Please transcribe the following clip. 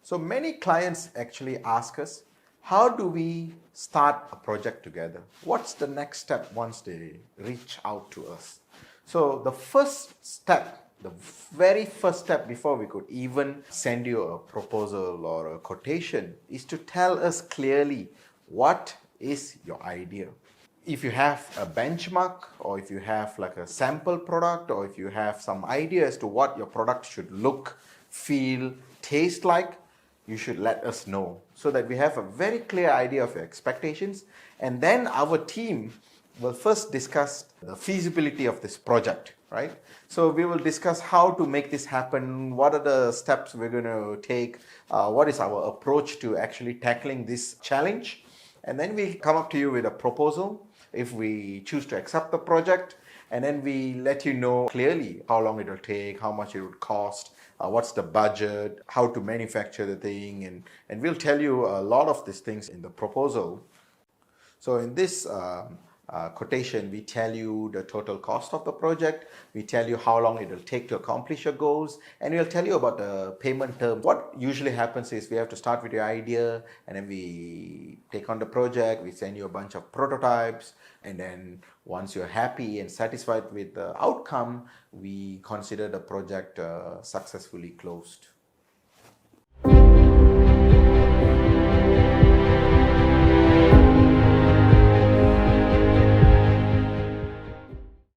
So many clients actually ask us, how do we start a project together? What's the next step once they reach out to us? So the first step, the very first step before we could even send you a proposal or a quotation is to tell us clearly what is your idea. If you have a benchmark, or if you have like a sample product, or if you have some idea as to what your product should look, feel, taste like, you should let us know so that we have a very clear idea of your expectations. And then our team will first discuss the feasibility of this project, right? So we will discuss how to make this happen, what are the steps we're going to take, what is our approach to actually tackling this challenge. And then we come up to you with a proposal if we choose to accept the project, and then we let you know clearly how long it will take, how much it would cost, what's the budget, how to manufacture the thing, and we'll tell you a lot of these things in the proposal. So in this quotation, we tell you the total cost of the project, we tell you how long it will take to accomplish your goals, and we'll tell you about the payment terms. What usually happens is we have to start with your idea, and then we take on the project, we send you a bunch of prototypes, and then once you're happy and satisfied with the outcome, we consider the project successfully closed.